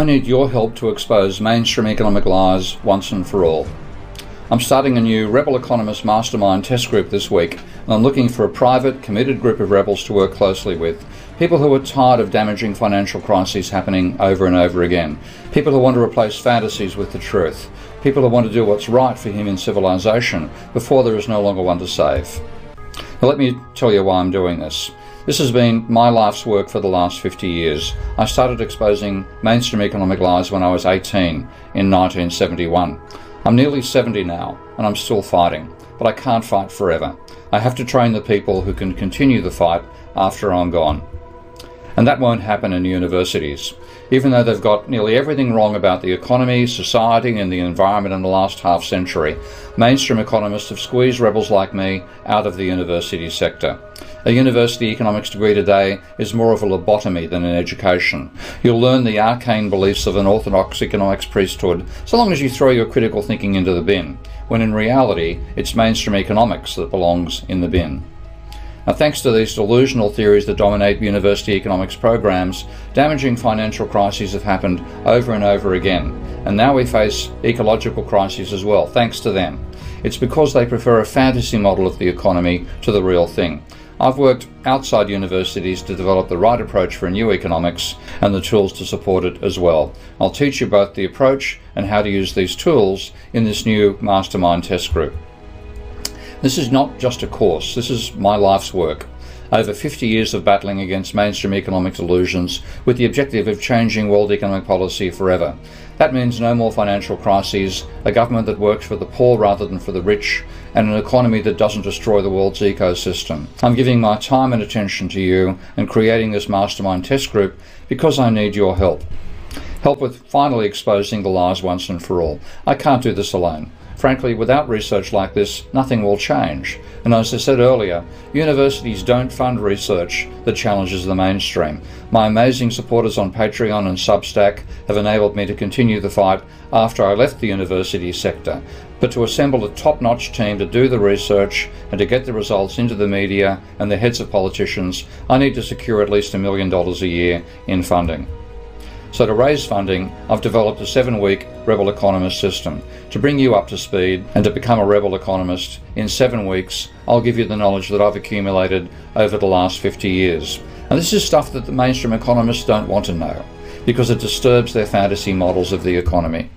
I need your help to expose mainstream economic lies once and for all. I'm starting a new Rebel Economist Mastermind test group this week, and I'm looking for a private, committed group of rebels to work closely with. People who are tired of damaging financial crises happening over and over again. People who want to replace fantasies with the truth. People who want to do what's right for human civilization before there is no longer one to save. Now let me tell you why I'm doing this. This has been my life's work for the last 50 years. I started exposing mainstream economic lies when I was 18 in 1971. I'm nearly 70 now, and I'm still fighting, but I can't fight forever. I have to train the people who can continue the fight after I'm gone. And that won't happen in universities. Even though they've got nearly everything wrong about the economy, society and the environment in the last half century, mainstream economists have squeezed rebels like me out of the university sector. A university economics degree today is more of a lobotomy than an education. You'll learn the arcane beliefs of an orthodox economics priesthood so long as you throw your critical thinking into the bin, when in reality it's mainstream economics that belongs in the bin. Now, thanks to these delusional theories that dominate university economics programs, damaging financial crises have happened over and over again, and now we face ecological crises as well, thanks to them. It's because they prefer a fantasy model of the economy to the real thing. I've worked outside universities to develop the right approach for new economics and the tools to support it as well. I'll teach you both the approach and how to use these tools in this new Mastermind test group. This is not just a course, this is my life's work. Over 50 years of battling against mainstream economic delusions with the objective of changing world economic policy forever. That means no more financial crises, a government that works for the poor rather than for the rich, and an economy that doesn't destroy the world's ecosystem. I'm giving my time and attention to you and creating this Mastermind test group because I need your help. Help with finally exposing the lies once and for all. I can't do this alone. Frankly, without research like this, nothing will change. And as I said earlier, universities don't fund research that challenges the mainstream. My amazing supporters on Patreon and Substack have enabled me to continue the fight after I left the university sector. But to assemble a top-notch team to do the research and to get the results into the media and the heads of politicians, I need to secure at least $1 million a year in funding. So to raise funding, I've developed a 7-week Rebel Economist system. To bring you up to speed and to become a Rebel Economist, in 7 weeks, I'll give you the knowledge that I've accumulated over the last 50 years. And this is stuff that the mainstream economists don't want to know, because it disturbs their fantasy models of the economy.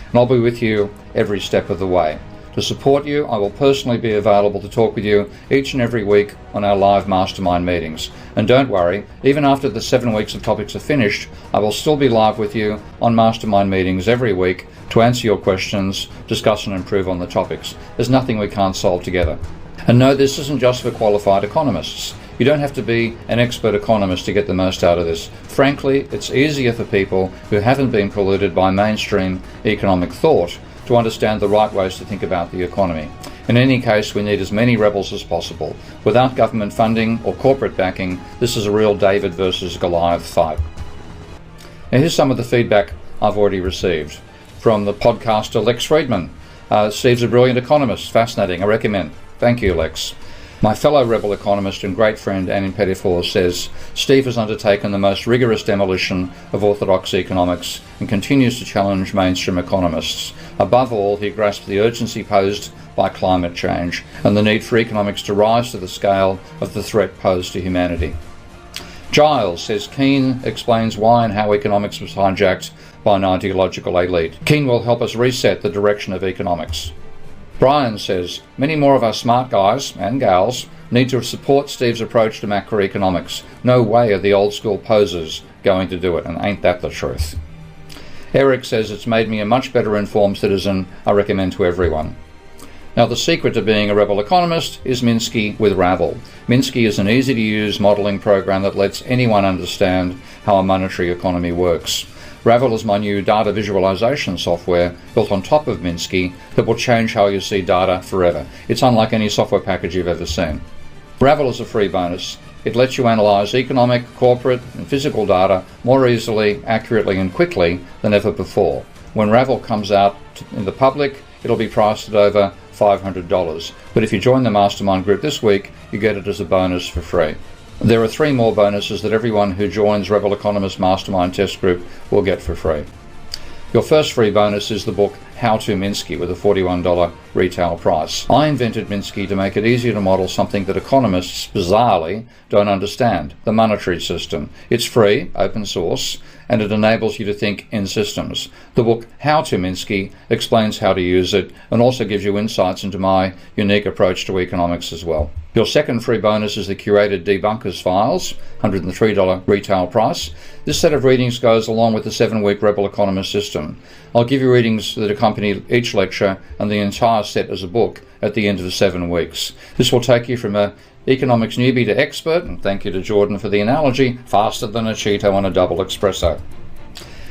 And I'll be with you every step of the way. To support you, I will personally be available to talk with you each and every week on our live mastermind meetings. And don't worry, even after the 7 weeks of topics are finished, I will still be live with you on mastermind meetings every week to answer your questions, discuss and improve on the topics. There's nothing we can't solve together. And no, this isn't just for qualified economists. You don't have to be an expert economist to get the most out of this. Frankly, it's easier for people who haven't been polluted by mainstream economic thought to understand the right ways to think about the economy. In any case, we need as many rebels as possible. Without government funding or corporate backing, this is a real David versus Goliath fight. Now here's some of the feedback I've already received from the podcaster Lex Friedman. Steve's a brilliant economist, fascinating, I recommend. Thank you, Lex. My fellow Rebel economist and great friend Annie Pettifor says, Steve has undertaken the most rigorous demolition of orthodox economics and continues to challenge mainstream economists. Above all, he grasps the urgency posed by climate change and the need for economics to rise to the scale of the threat posed to humanity. Giles says Keane explains why and how economics was hijacked by an ideological elite. Keane will help us reset the direction of economics. Brian says, many more of our smart guys and gals need to support Steve's approach to macroeconomics. No way are the old school posers going to do it, and ain't that the truth. Eric says, it's made me a much better informed citizen. I recommend to everyone. Now, the secret to being a Rebel Economist is Minsky with Ravel. Minsky is an easy to use modelling program that lets anyone understand how a monetary economy works. Ravel is my new data visualization software built on top of Minsky that will change how you see data forever. It's unlike any software package you've ever seen. Ravel is a free bonus. It lets you analyse economic, corporate and physical data more easily, accurately and quickly than ever before. When Ravel comes out in the public, it'll be priced at over $500. But if you join the Mastermind group this week, you get it as a bonus for free. There are 3 more bonuses that everyone who joins Rebel Economist Mastermind Test Group will get for free. Your first free bonus is the book How to Minsky with a $41 retail price. I invented Minsky to make it easier to model something that economists, bizarrely, don't understand, the monetary system. It's free, open source, and it enables you to think in systems. The book How to Minsky explains how to use it and also gives you insights into my unique approach to economics as well. Your second free bonus is the curated Debunkers Files, $103 retail price. This set of readings goes along with the 7-week Rebel Economist system. I'll give you readings that accompany each lecture and the entire set as a book at the end of the 7 weeks. This will take you from a economics newbie to expert, and thank you to Jordan for the analogy, faster than a Cheeto on a double espresso.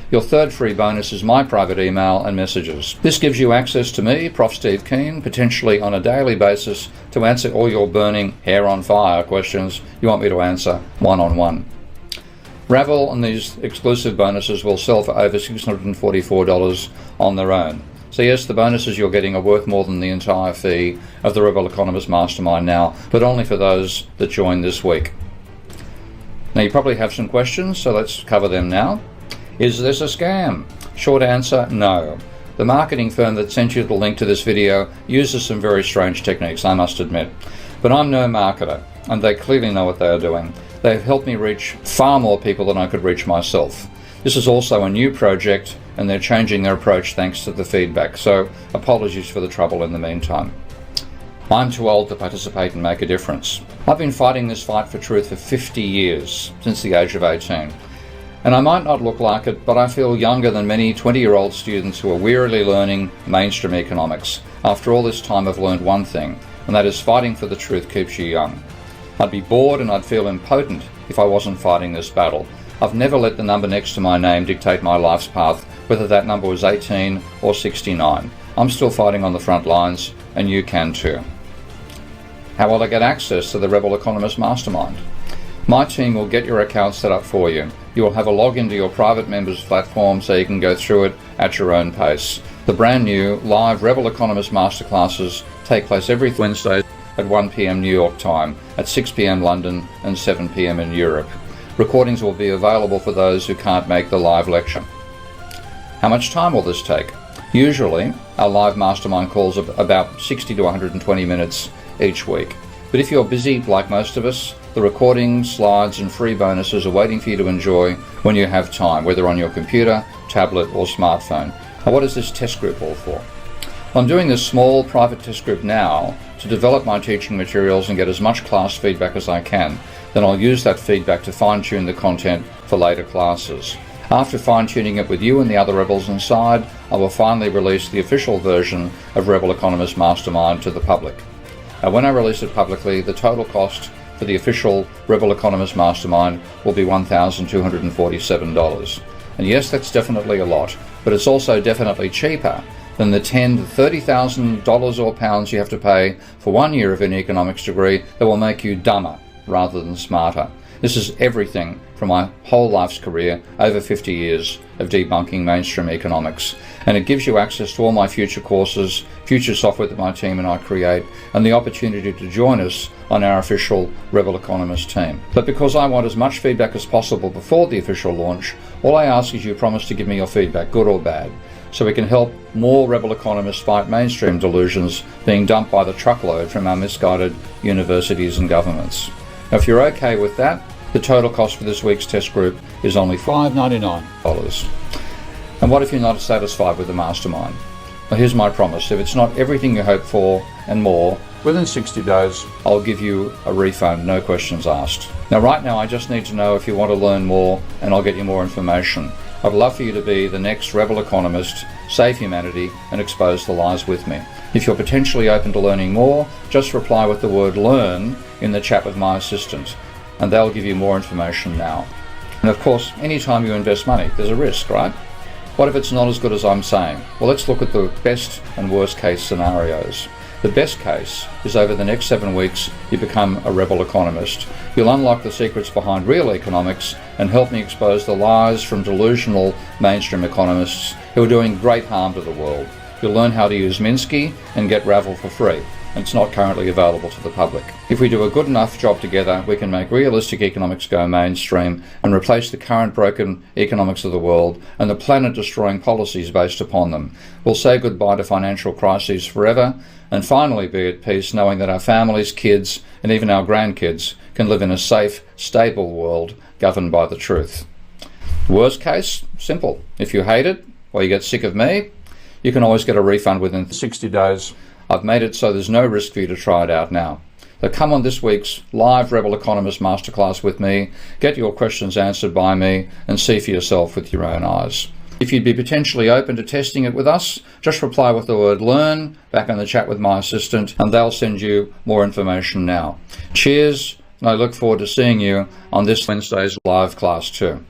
Your third free bonus is my private email and messages. This gives you access to me, Prof. Steve Keen, potentially on a daily basis to answer all your burning, hair on fire questions you want me to answer one-on-one. Ravel and these exclusive bonuses will sell for over $644 on their own. So yes, the bonuses you're getting are worth more than the entire fee of the Rebel Economist Mastermind now, but only for those that join this week. Now you probably have some questions, so let's cover them now. Is this a scam? Short answer, no. The marketing firm that sent you the link to this video uses some very strange techniques, I must admit. But I'm no marketer, and they clearly know what they are doing. They've helped me reach far more people than I could reach myself. This is also a new project, and they're changing their approach thanks to the feedback, so apologies for the trouble in the meantime. I'm too old to participate and make a difference. I've been fighting this fight for truth for 50 years, since the age of 18. And I might not look like it, but I feel younger than many 20-year-old students who are wearily learning mainstream economics. After all this time, I've learned one thing, and that is fighting for the truth keeps you young. I'd be bored and I'd feel impotent if I wasn't fighting this battle. I've never let the number next to my name dictate my life's path, whether that number was 18 or 69. I'm still fighting on the front lines, and you can too. How will I get access to the Rebel Economist Mastermind? My team will get your account set up for you. You will have a login to your private members platform so you can go through it at your own pace. The brand new live Rebel Economist Masterclasses take place every Wednesday at 1 p.m. New York time, at 6 p.m. London and 7 p.m. in Europe. Recordings will be available for those who can't make the live lecture. How much time will this take? Usually, our live mastermind calls are about 60 to 120 minutes each week. But if you're busy, like most of us, the recordings, slides and free bonuses are waiting for you to enjoy when you have time, whether on your computer, tablet or smartphone. Now, what is this test group all for? I'm doing this small private test group now to develop my teaching materials and get as much class feedback as I can. Then I'll use that feedback to fine-tune the content for later classes. After fine-tuning it with you and the other Rebels inside, I will finally release the official version of Rebel Economist Mastermind to the public. When I release it publicly, the total cost for the official Rebel Economist Mastermind will be $1,247. And yes, that's definitely a lot, but it's also definitely cheaper than the $10,000 to $30,000 or pounds you have to pay for 1 year of an economics degree that will make you dumber rather than smarter. This is everything from my whole life's career, over 50 years of debunking mainstream economics. And it gives you access to all my future courses, future software that my team and I create, and the opportunity to join us on our official Rebel Economist team. But because I want as much feedback as possible before the official launch, all I ask is you promise to give me your feedback, good or bad, so we can help more Rebel Economists fight mainstream delusions being dumped by the truckload from our misguided universities and governments. Now, if you're okay with that, the total cost for this week's test group is only $5.99. And what if you're not satisfied with the mastermind? Well, here's my promise. If it's not everything you hope for and more, within 60 days, I'll give you a refund, no questions asked. Now, right now, I just need to know if you want to learn more, and I'll get you more information. I'd love for you to be the next Rebel Economist, save humanity, and expose the lies with me. If you're potentially open to learning more, just reply with the word LEARN in the chat with my assistant, and they'll give you more information now. And of course, anytime you invest money, there's a risk, right? What if it's not as good as I'm saying? Well, let's look at the best and worst case scenarios. The best case is over the next 7 weeks, you become a Rebel Economist. You'll unlock the secrets behind real economics and help me expose the lies from delusional mainstream economists who are doing great harm to the world. You'll learn how to use Minsky and get Ravel for free. and it's not currently available to the public. If we do a good enough job together, we can make realistic economics go mainstream and replace the current broken economics of the world and the planet-destroying policies based upon them. We'll say goodbye to financial crises forever and finally be at peace knowing that our families, kids, and even our grandkids can live in a safe, stable world governed by the truth. Worst case, simple. If you hate it or you get sick of me, you can always get a refund within 60 days. I've made it so there's no risk for you to try it out now. So come on this week's live Rebel Economist Masterclass with me, get your questions answered by me, and see for yourself with your own eyes. If you'd be potentially open to testing it with us, just reply with the word LEARN back in the chat with my assistant, and they'll send you more information now. Cheers, and I look forward to seeing you on this Wednesday's live class too.